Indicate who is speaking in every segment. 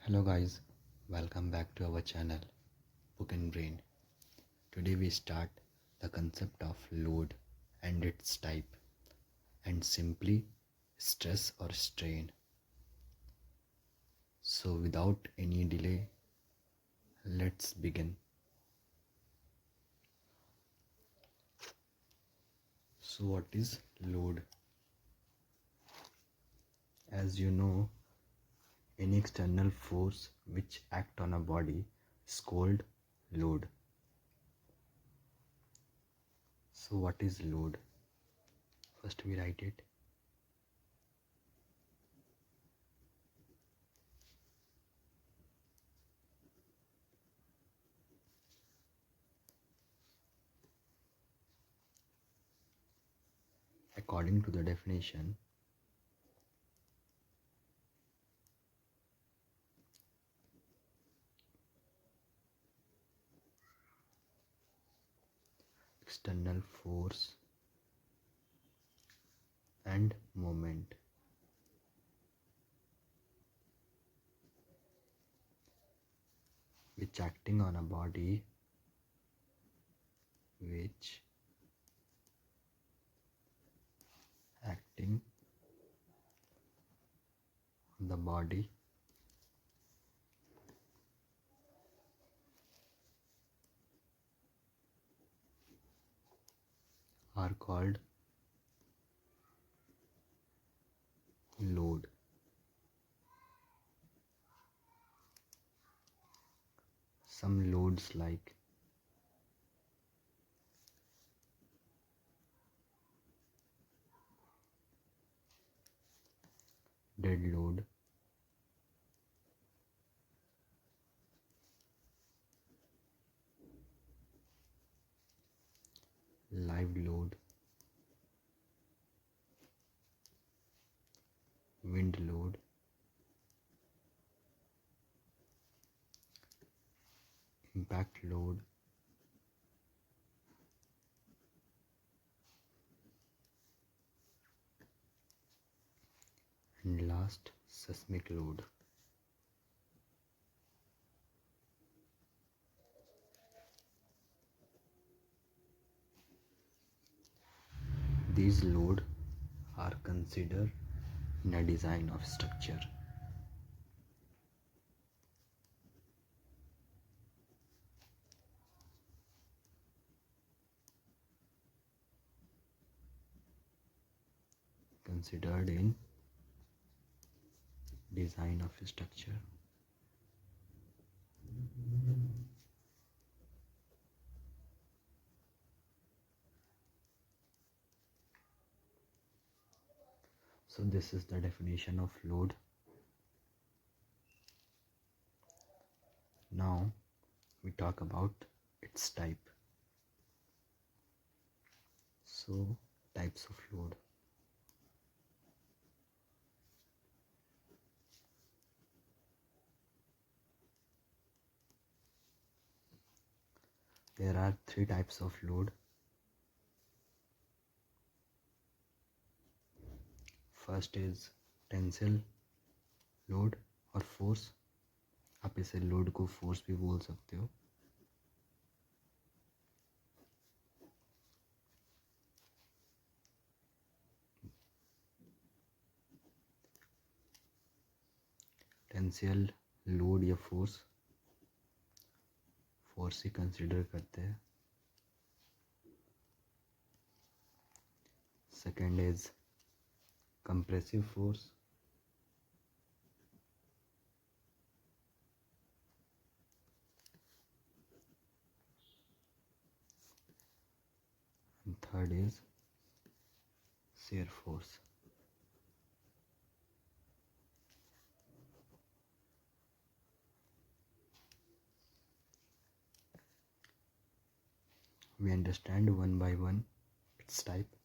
Speaker 1: Hello guys, welcome back to our channel Book and Brain. Today we start the concept of load and its type and simply stress or strain. So without any delay, let's begin. So what is load? As you know, any external force which act on a body is called load. So what is load? First we write it. According to the definition, external force and moment which acting on a body which acting on the body are called load. Some loads like dead load, live load, wind load, impact load, and last seismic load. These load are considered in a design of structure. Considered in design of a structure. So this is the definition of load. Now we talk about its type. So types of load. There are three types of load. First is tensile load और force. आप इसे load को force भी बोल सकते हो. टेंसियल load या force ही consider करते हैं. Second is compressive force. Third is shear force. We understand one by one its type.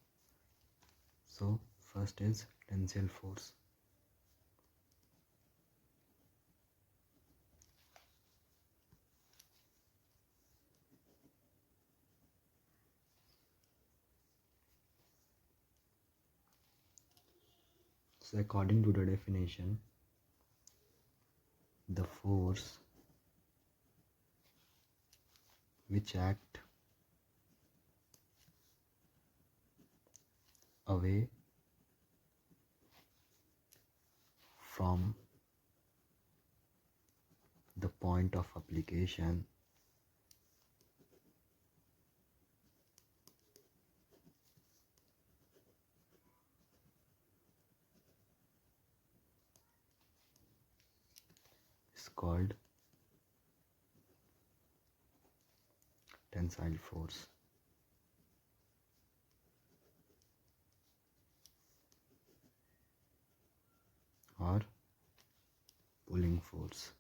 Speaker 1: So first is tensile force. So according to the definition, the force which act away from the point of application is called tensile force. Or pulling force.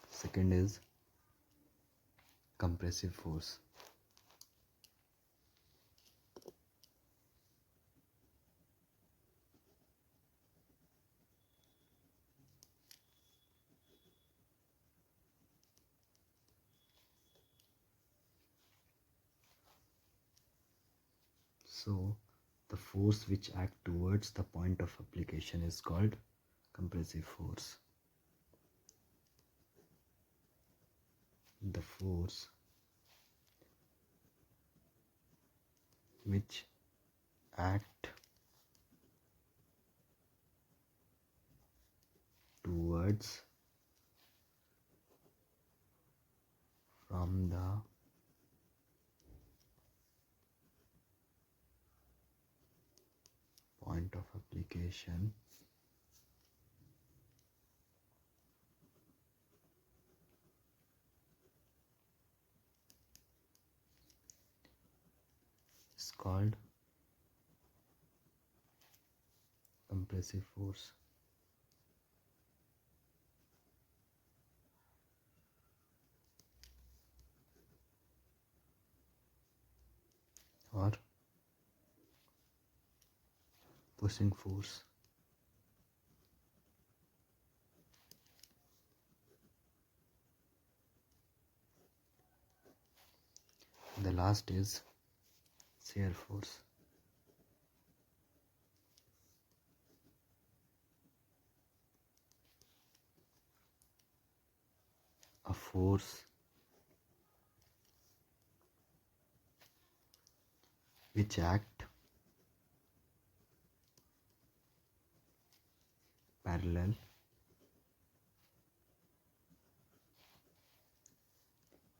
Speaker 1: Second is compressive force. So the force which act towards the point of application is called compressive force. The force which act towards from the point of application is called compressive force. Or pushing force. The last is shear force. A force which act parallel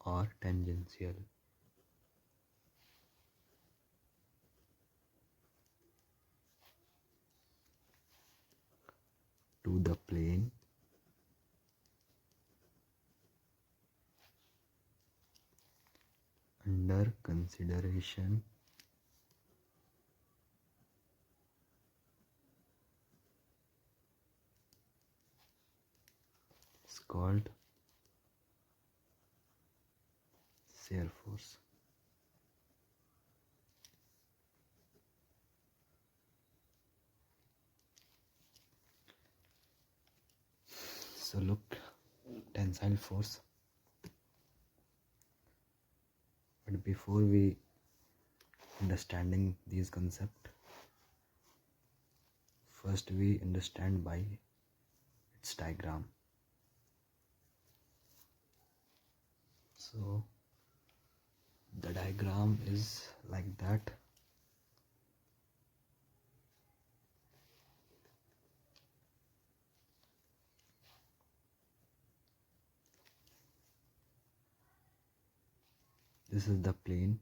Speaker 1: or tangential to the plane under consideration is called shear force. So look, tensile force. But before we understanding these concepts, first we understand by its diagram. So the diagram is like that. This is the plane.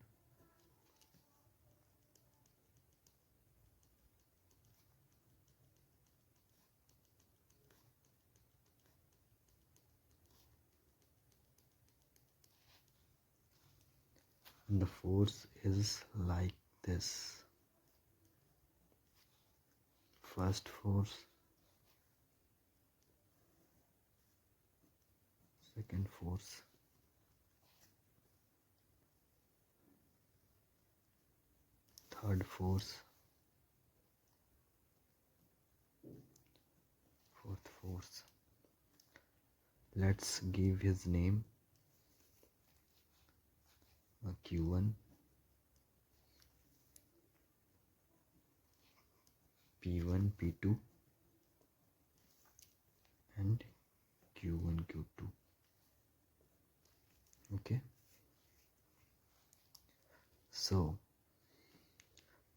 Speaker 1: And the force is like this. First force, second force, third force, fourth force. Let's give his name Q1, P1, P2 and Q1, Q2. Okay, so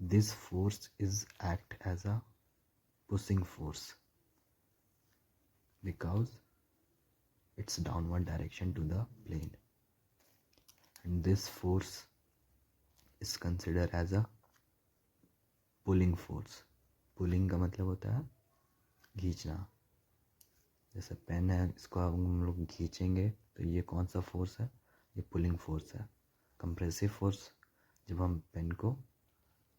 Speaker 1: this force is act as a pushing force because it's downward direction to the plane, and this force is considered as a pulling force. Pulling का मतलब होता है खींचना. जैसे pen है, इसको हम लोग खींचेंगे तो ये कौन सा फोर्स है? ये पुलिंग फोर्स है. कंप्रेसिव फोर्स, जब हम पेन को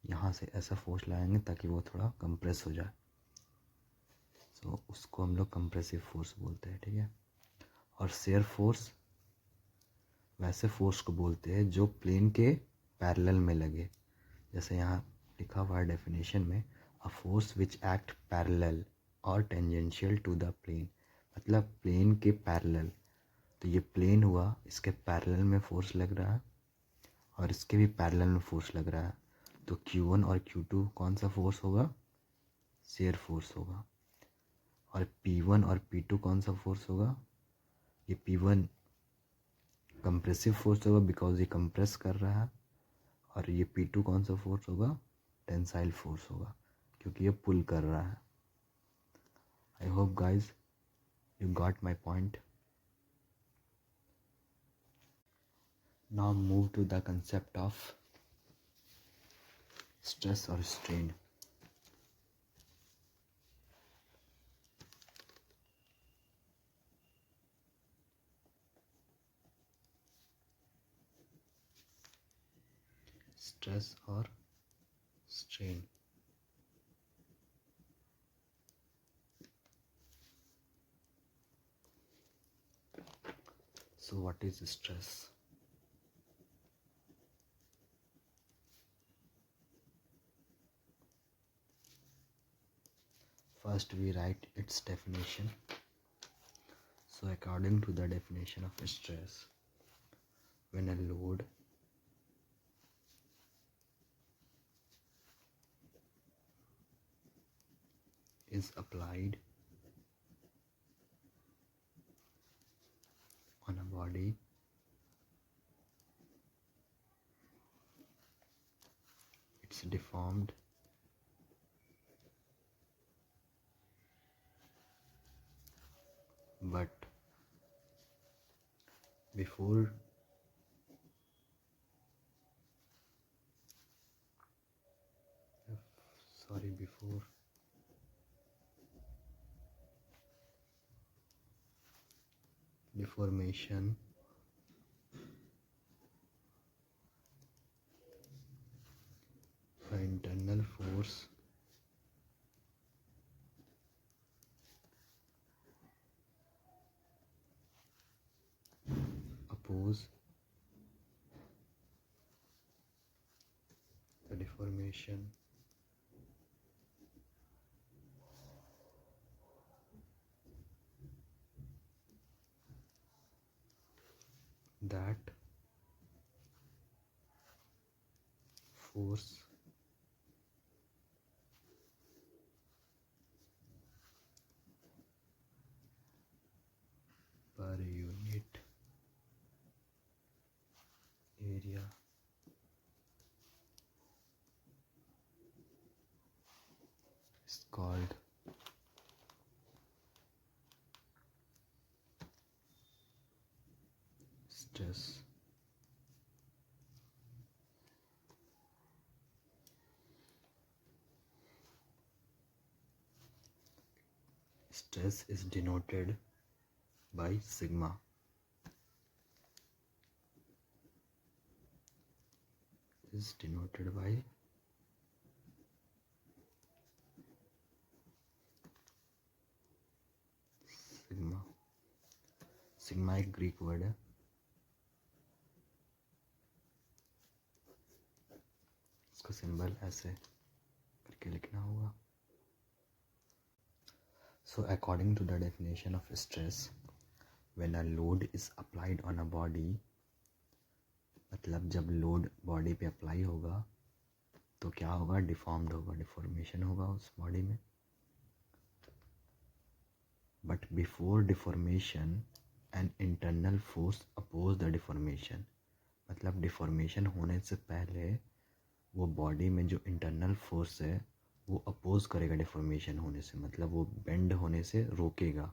Speaker 1: यहाँ से ऐसा फोर्स लगाएंगे ताकि वो थोड़ा कंप्रेस हो जाए, तो उसको हम लोग कंप्रेसिव फोर्स बोलते हैं. ठीक है. और शेयर फोर्स वैसे फोर्स को बोलते हैं जो प्लेन के पैरेलल में लगे. जैसे यहाँ लिखा हुआ है डेफिनेशन में, a force which act parallel और टेंजेंशियल टू द प्लेन. मतलब प्लेन के पैरेलल. तो ये प्लेन हुआ, इसके पैरेलल में फोर्स लग रहा है और इसके भी पैरेलल में फोर्स लग रहा है. तो Q1 और Q2 कौन सा फोर्स होगा? शेयर फोर्स होगा. और P1 और P2 कौन सा फोर्स होगा? ये P1 कंप्रेसिव फोर्स होगा बिकॉज ये कंप्रेस कर रहा है. और ये P2 कौन सा फोर्स होगा? टेंसाइल फोर्स होगा क्योंकि ये पुल कर रहा है. I hope guys you got my point. Now move to the concept of stress और स्ट्रेन. स्ट्रेस और strain. So what is stress? First we write its definition. So according to the definition of stress, when a load is applied on a body, it's deformed but before before deformation the internal force oppose the deformation that force per unit area is called stress. Stress is denoted by sigma. Is denoted by sigma. Sigma एक Greek word है. इसका symbol ऐसे करके लिखना होगा. So according to the definition of stress, when a load is applied on a body, मतलब जब load body पे अप्लाई होगा तो क्या होगा, डिफॉर्म्ड होगा, डिफॉर्मेशन होगा उस बॉडी में. But before deformation an internal force oppose the deformation. मतलब डिफॉर्मेशन होने से पहले वो बॉडी में जो इंटरनल फोर्स है वो अपोज करेगा डिफॉर्मेशन होने से, मतलब वो बेंड होने से रोकेगा.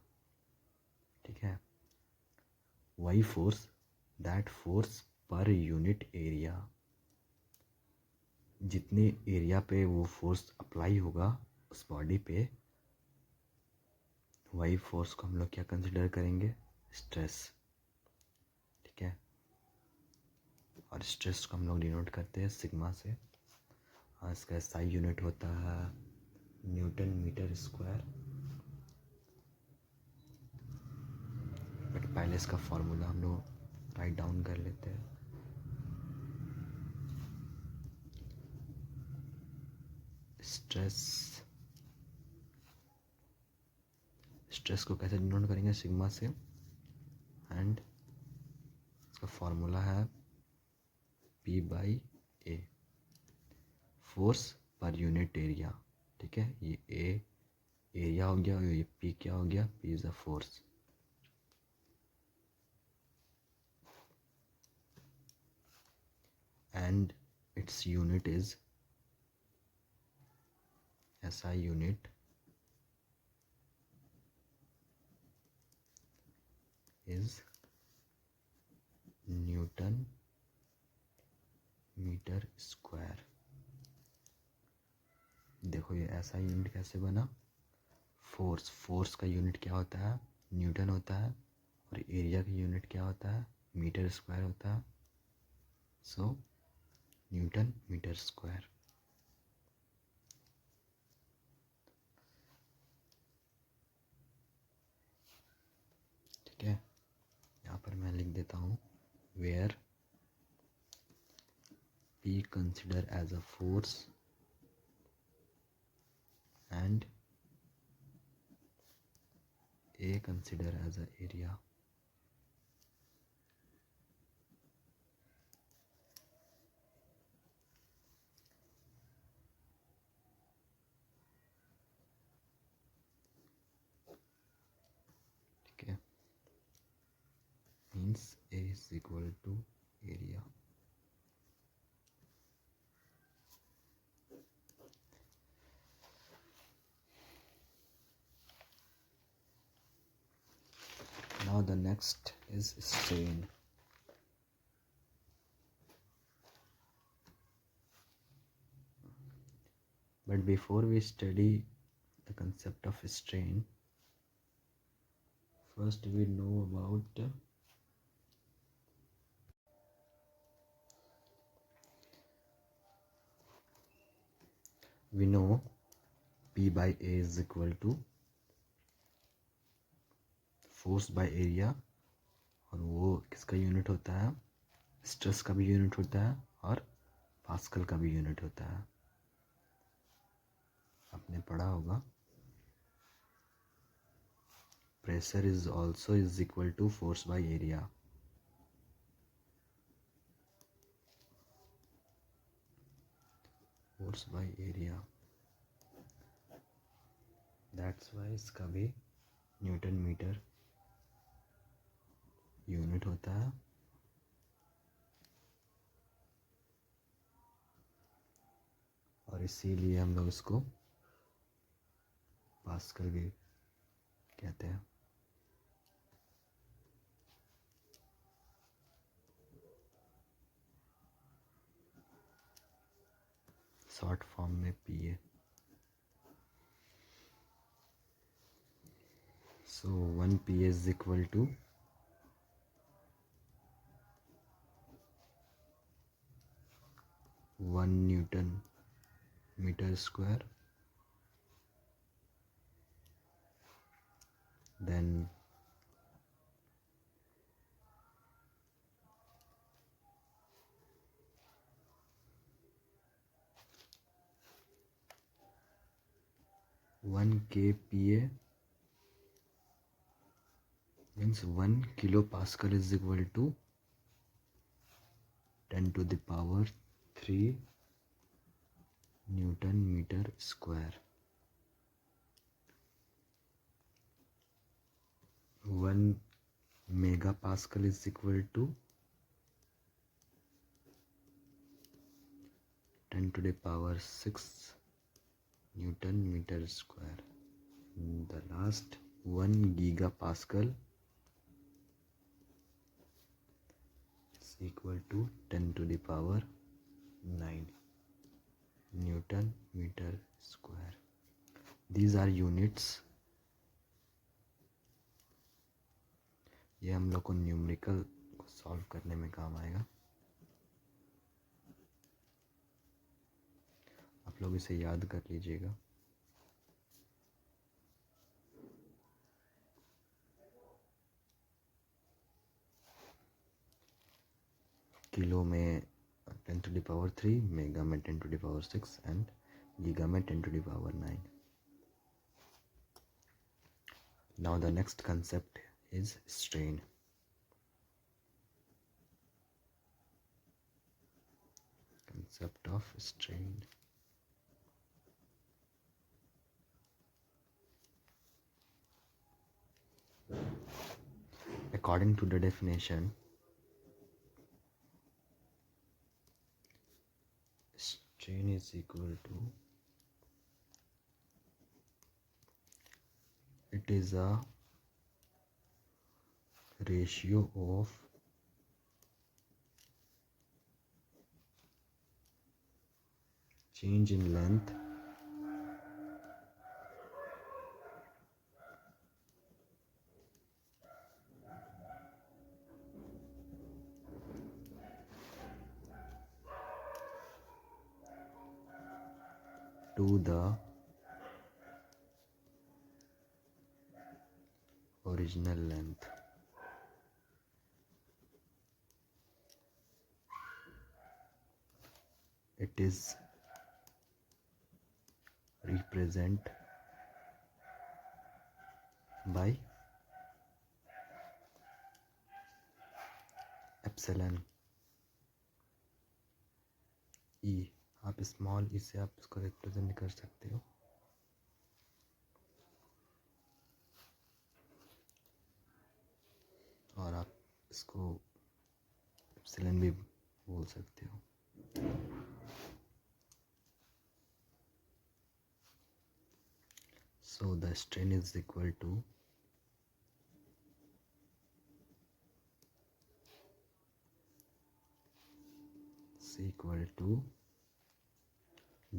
Speaker 1: ठीक है. वही force, that force per unit area, जितने एरिया पे वो फोर्स अप्लाई होगा उस बॉडी पे, वही फोर्स को हम लोग क्या कंसिडर करेंगे, स्ट्रेस. ठीक है. और स्ट्रेस को हम लोग डिनोट करते हैं सिग्मा से. और इसका SI यूनिट होता है न्यूटन मीटर स्क्वायर. बट पहले इसका फॉर्मूला हम लोग राइट डाउन कर लेते हैं. स्ट्रेस को कैसे डिनोट करेंगे, सिग्मा से. एंड इसका फॉर्मूला है P/A, force per unit area. ठीक है. ये A एरिया हो गया और ये P क्या हो गया, P is a force. And its unit is SI unit is newton metre square. देखो ये SI यूनिट कैसे बना, फोर्स का यूनिट क्या होता है, न्यूटन होता है. और एरिया का यूनिट क्या होता है, मीटर स्क्वायर होता है. So newton metre square. ठीक है. यहाँ पर मैं लिख देता हूँ, where P consider as a force and A consider as a area. ठीक है. Means A is equal to area. Now the next is strain. But before we study the concept of strain, first we know about we know P/A is equal to force by area. और वो किसका unit होता है, stress का भी unit होता है और पास्कल का भी यूनिट होता है. आपने पढ़ा होगा. Pressure is also is equal to force by area. Force by area. That's why इसका भी न्यूटन मीटर यूनिट होता है. और इसीलिए हम लोग इसको पास्कल भी कहते हैं. शॉर्ट फॉर्म में PA. So 1 PA is equal to 1 Newton meter square. Then 1 kPa means 1 kilopascal is equal to 10 to the power 3 Newton meter square. 1 megapascal is equal to 10 to the power 6 Newton meter square. The last 1 gigapascal is equal to 10 to the power 9 Newton meter square. These are units. ये हम लोग को numerical को solve करने में काम आएगा. आप लोग इसे याद कर लीजिएगा. किलो में 10 to the power 3, मेगा में 10 to the power 6 and giga में 10 to the power 9. Now the next concept is strain. Concept of strain. According to the definition, strain is equal to, it is a ratio of change in length to the original length. It is represent by epsilon e. आप small ई से आप इसको represent कर सकते हो. और आप इसको एप्सिलॉन भी बोल सकते हो. So the strain is equal to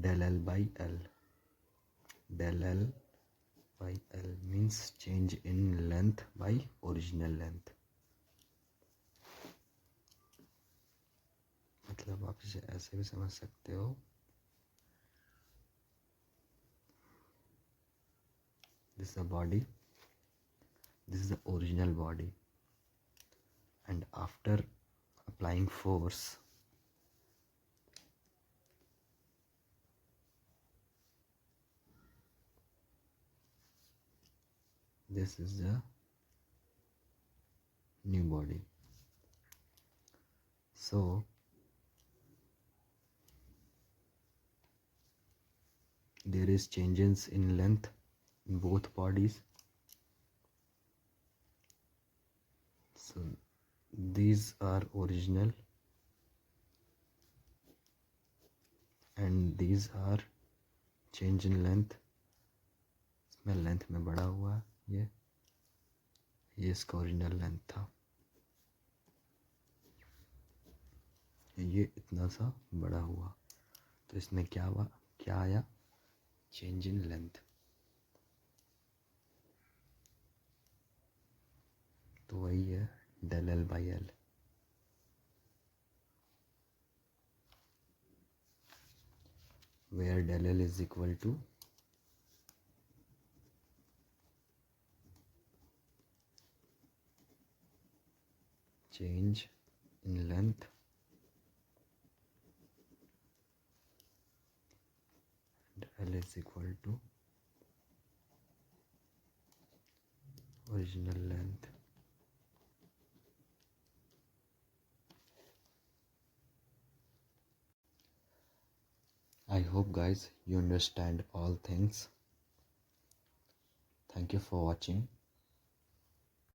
Speaker 1: del L by L. Del L by L means change in length by original length. मतलब आप इसे ऐसे भी समझ सकते हो. This is a body. This is the original body. And after applying force, this is the new body. So there is changes in length in both bodies. So these are original and these are change in length. इसमें length में बढ़ा हुआ है. ये इसका original length था. ये इतना सा बड़ा हुआ. तो इसमें क्या हुआ, क्या आया, चेंज इन लेंथ. तो वही है del L by L. Where del L is equal to change in length and L is equal to original length. I hope guys you understand all things. Thank you for watching.